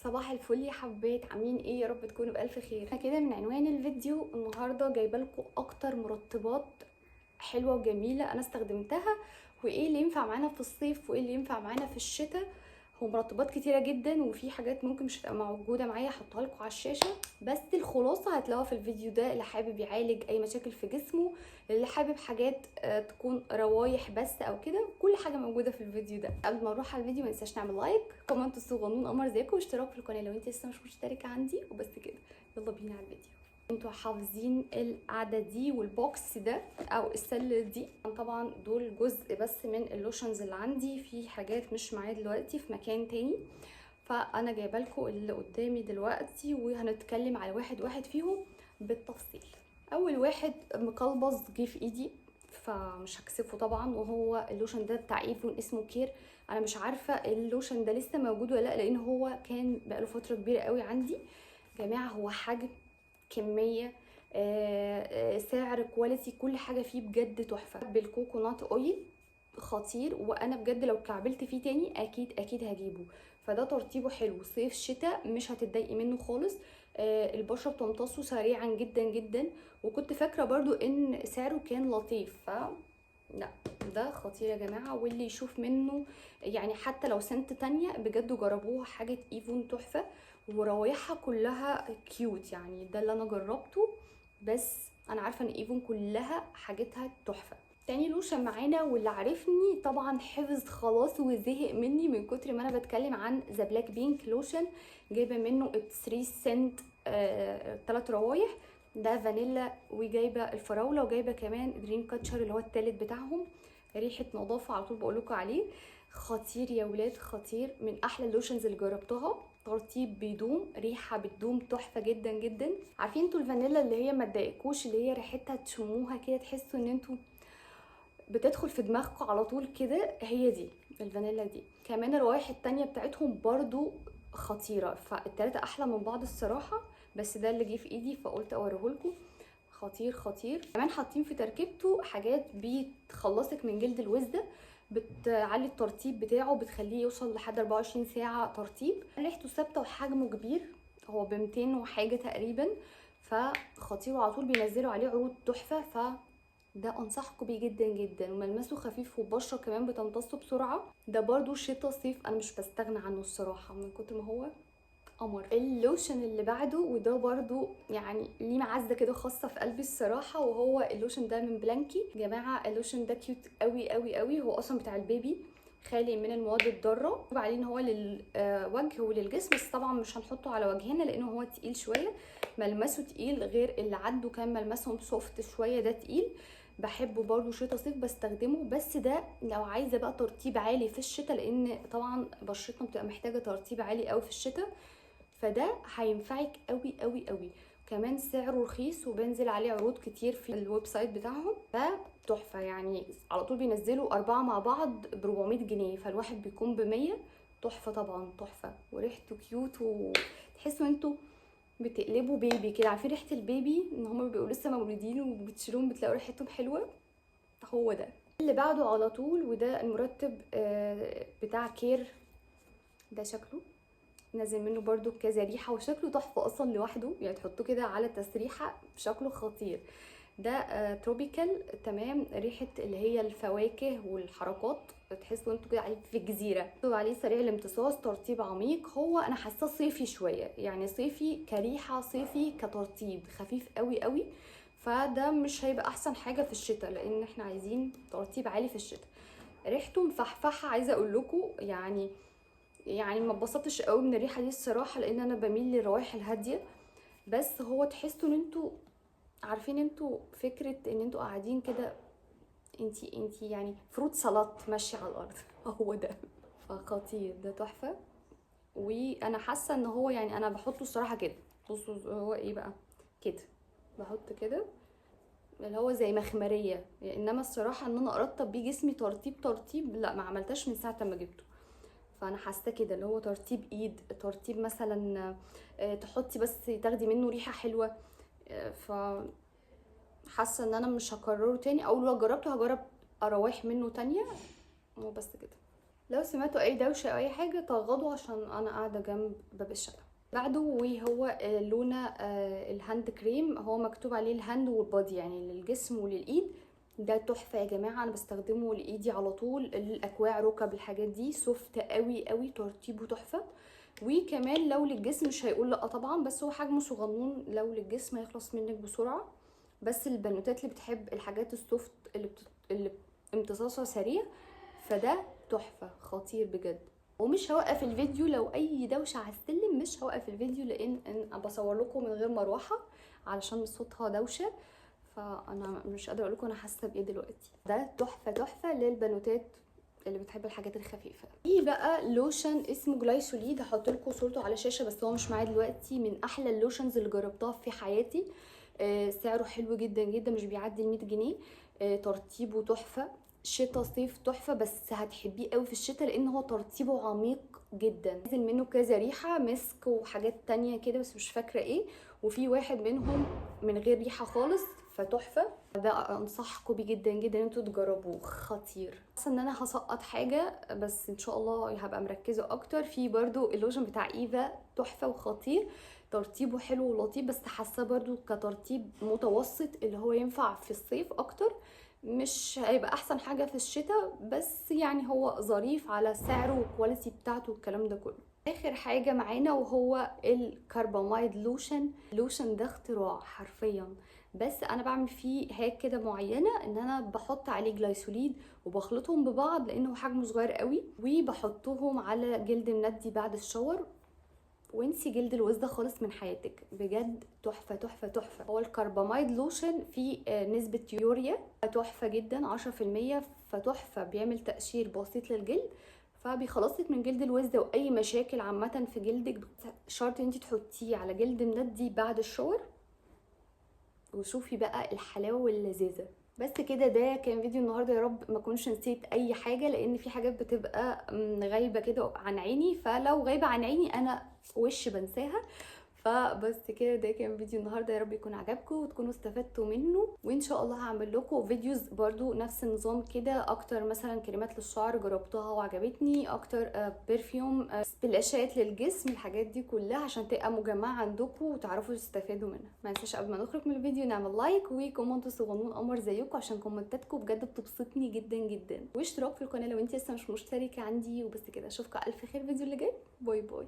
صباح الفل يا حبات، عاملين ايه؟ يا رب تكونوا بالف خير. انا كده من عنوان الفيديو النهارده جايبه لكم اكتر مرطبات حلوه وجميله انا استخدمتها، وايه اللي ينفع معانا في الصيف وايه اللي ينفع معانا في الشتاء. هو مرطبات كتيره جدا وفي حاجات ممكن مش هتبقى موجوده معايا هحطها لكم على الشاشه، بس الخلاصه هتلاقوها في الفيديو ده. اللي حابب يعالج اي مشاكل في جسمه، اللي حابب حاجات تكون روايح بس او كده، كل حاجه موجوده في الفيديو ده. قبل ما نروح على الفيديو ما ننساش نعمل لايك، كومنت الصغنون قمر زيكم، واشتراك في القناه لو انت لسه مش مشتركه عندي، وبس كده. يلا بينا على الفيديو. انتوا حافظين القعده دي والبوكس ده او السله دي؟ طبعا دول جزء بس من اللوشنز اللي عندي، في حاجات مش معايا دلوقتي في مكان تاني، فانا جايبه لكم اللي قدامي دلوقتي وهنتكلم على واحد واحد فيهم بالتفصيل. اول واحد مقلبص جه في ايدي فمش هكسفه طبعا، وهو اللوشن ده بتاع ايفون اسمه كير. انا مش عارفه اللوشن ده لسه موجود ولا لا، لان هو كان بقاله فتره كبيره قوي عندي. جماعه هو حجم، كميه، سعر، كواليتي، كل حاجه فيه بجد تحفه. بالكوكونات اويل خطير، وانا بجد لو كعبلت فيه تاني اكيد اكيد هجيبه. فده ترطيبه حلو صيف شتاء، مش هتتضايقي منه خالص. البشره بتمتصه سريعا جدا جدا، وكنت فاكره برضو ان سعره كان لطيف. لا، ده خطير يا جماعه، واللي يشوف منه يعني حتى لو سنت تانية بجد جربوها. حاجه ايفون تحفه، وروايحها كلها كيوت، يعني ده اللي انا جربته. بس انا عارفه ان ايفون كلها حاجتها تحفه. تاني لوشن معانا، واللي عارفني طبعا حفظ خلاص وزهق مني من كتر ما انا بتكلم عن ذا بلاك بينك لوشن. جايبه منه 3 سنت، 3 روايح. ده فانيلا، وجايبه الفراوله، وجايبه كمان دريم كاتشر اللي هو التالت بتاعهم. ريحه نظافه على طول بقولكوا عليه. خطير يا ولاد، خطير، من احلى اللوشنز اللي جربتها. ترطيب بيدوم، ريحه بتدوم تحفه جدا جدا. عارفين انتوا الفانيلا اللي هي ما تضايقكوش، اللي هي ريحتها تشموها كده تحسوا ان انتوا بتدخل في دماغكم على طول كده، هي دي الفانيلا دي. كمان الروائح التانية بتاعتهم برضو خطيرة، فالتلاتة احلى من بعض الصراحة، بس ده اللي جه في ايدي فقلت اوريهولكم. خطير خطير. كمان حاطين في تركيبته حاجات بتخلصك من جلد الوزة، بتعلي الترطيب بتاعه، بتخليه يوصل لحد 24 ساعة ترطيب. ريحته ثابتة وحجمه كبير، هو ب 200 وحاجة تقريبا، فخطير، وعلى طول بينزلوا عليه عروض تحفة. ده انصحكم بيه جدا جدا، وملمسه خفيف، وبشره كمان بتمتصه بسرعه. ده برضو شتا صيف انا مش بستغنى عنه الصراحه من كتر ما هو قمر. اللوشن اللي بعده، وده برضو يعني ليه معزه كده خاصه في قلبي الصراحه، وهو اللوشن ده من بلانكي. يا جماعه اللوشن ده كيوت قوي قوي قوي، هو اصلا بتاع البيبي، خالي من المواد الضاره. مكتوب عليه ان هو للوجه وللجسم، بس طبعا مش هنحطه على وجهنا لانه هو تقيل شويه، ملمسه تقيل، غير اللي عنده كان ملمسهم سوفت شويه، ده تقيل. بحبه برضو شتا صيف بستخدمه، بس ده لو عايزه بقى ترطيب عالي في الشتاء، لان طبعا بشرتنا بتبقى محتاجه ترطيب عالي قوي في الشتاء، فده هينفعك قوي قوي قوي. كمان سعره رخيص وبينزل عليه عروض كتير في الويب سايت بتاعهم. ده تحفه، يعني على طول بينزلوا 4 مع بعض ب 400 جنيه، فالواحد بيكون ب100. تحفه طبعا، تحفه، وريحته كيوت، وتحسوا انتوا بتقلبوا بيبي كده. عارفين ريحه البيبي ان هما بيبقوا لسه مولودين وبتشيلوهم بتلاقوا ريحتهم حلوه؟ هو ده اللي بعده على طول، وده المرتب بتاع كير. ده شكله نازل منه برضو كذا ريحه، وشكله تحفه اصلا لوحده، يعني تحطوه كده على تسريحه شكله خطير. ده تروبيكال، تمام، ريحه اللي هي الفواكه والحركات، تحسوا انتوا كده في جزيره. مكتوب عليه سريع الامتصاص، ترطيب عميق. هو انا حاساه صيفي شويه، يعني صيفي كريحه، صيفي كترطيب خفيف قوي قوي. فده مش هيبقى احسن حاجه في الشتاء، لان احنا عايزين ترطيب عالي في الشتاء. ريحته مفحفحه، عايزه اقول لكم يعني ما اتبسطتش قوي من الريحه دي الصراحه، لان انا بميل للروائح الهاديه. بس هو تحسوا ان انتوا عارفين انتوا فكره ان انتوا قاعدين كده، انتي يعني فروت سلطات ماشيه على الارض هو ده. فخطير، ده تحفه. وانا حاسه ان هو يعني انا بحطه الصراحه كده. بصوا هو ايه بقى كده، بحط كده اللي هو زي مخمريه، انما الصراحه ان انا ارطب بيه جسمي ترطيب ترطيب، لا ما عملتش من ساعه ما جبته. فانا حاسه كده اللي هو ترطيب ايد، ترطيب مثلا تحطي بس تاخدي منه ريحه حلوه. ف حاسه ان انا مش هكرره تاني، او لو جربته هجرب روايح منه تانية، وبس كده. لو سمعتوا اي دوشه او اي حاجه تغضوا عشان انا قاعده جنب باب الشقه. بعده وهو لونه الهاند كريم، هو مكتوب عليه الهاند والبادي يعني للجسم وللايد. ده تحفه يا جماعه، انا بستخدمه لايدي على طول، الاكواع ركب الحاجات دي سوفت قوي قوي، ترطيبه تحفه. وكمان لو للجسم مش هيقول لا طبعا، بس هو حجمه صغنون، لو للجسم هيخلص منك بسرعه. بس البنوتات اللي بتحب الحاجات السوفت اللي امتصاصها سريع، فده تحفه خطير بجد. ومش هوقف الفيديو لو اي دوشه على السلم، مش هوقف الفيديو لان انا بصور لكم من غير مروحه علشان صوتها دوشه، فانا مش قادره اقول لكم انا حاسه بايه دلوقتي. ده تحفه تحفه للبنوتات اللي بتحب الحاجات الخفيفه. في بقى لوشن اسمه جلايسوليد، هحط لكم صورته على الشاشه بس هو مش معايا دلوقتي. من احلى اللوشنز اللي جربتها في حياتي. سعره حلو جدا جدا، مش بيعدي ال 100 جنيه. ترطيبه تحفه، شتا صيف تحفه، بس هتحبيه قوي في الشتا لان هو ترطيبه عميق جدا. نزل منه كذا ريحه، مسك وحاجات تانية كده بس مش فاكره ايه، وفي واحد منهم من غير ريحه خالص فتحفه. ده انصحكم بيه جدا جدا ان انتوا تجربوه، خطير. حاسه ان انا هسقط حاجه بس ان شاء الله هبقى مركزه اكتر. في برضو اللوشن بتاع ايفا تحفه وخطير، ترطيبه حلو ولطيف، بس حاسه برضو كترطيب متوسط اللي هو ينفع في الصيف اكتر، مش هيبقى احسن حاجه في الشتاء، بس يعني هو ظريف على سعره والكواليتي بتاعته والكلام ده كله. اخر حاجه معانا وهو الكرباميد لوشن. اللوشن ده اختراع حرفيا، بس انا بعمل فيه هاك كده معينه، ان انا بحط عليه جلايسوليد وبخلطهم ببعض لانه حجمه صغير قوي، وبحطهم على جلد مندي بعد الشاور، وانسي جلد الوز ده خالص من حياتك، بجد تحفه تحفه تحفه. هو الكرباميد لوشن فيه نسبه يوريا تحفه جدا 10%، فتحفه، بيعمل تقشير بسيط للجلد، فبيخلصك من جلد الوز ده واي مشاكل عامه في جلدك. شرط انت تحطيه على جلد مندي بعد الشاور، وشوفي بقى الحلاوه واللذاذه. بس كده، ده كان فيديو النهارده، يا رب ما اكونش نسيت اي حاجه، لان في حاجات بتبقى غايبه كده عن عيني، فلو غايبه عن عيني انا وش بنساها. فبس كده، ده كان فيديو النهارده، يا رب يكون عجبكم وتكونوا استفدتوا منه. وان شاء الله هعمل لكم فيديوز برضو نفس النظام كده، اكتر مثلا كريمات للشعر جربتها وعجبتني اكتر، برفيوم، سبلاشات للجسم، الحاجات دي كلها عشان تبقى مجمعه عندكم وتعرفوا تستفادوا منها. ما ننساش قبل ما نخرج من الفيديو نعمل لايك وكومنت صغنون قمر زيكم، عشان كومنتاتكم بجد بتبسطني جدا جدا، واشتراك في القناه لو انت لسه مش مشتركه عندي. وبس كده، اشوفكم على الف خير الفيديو اللي جاي. باي باي.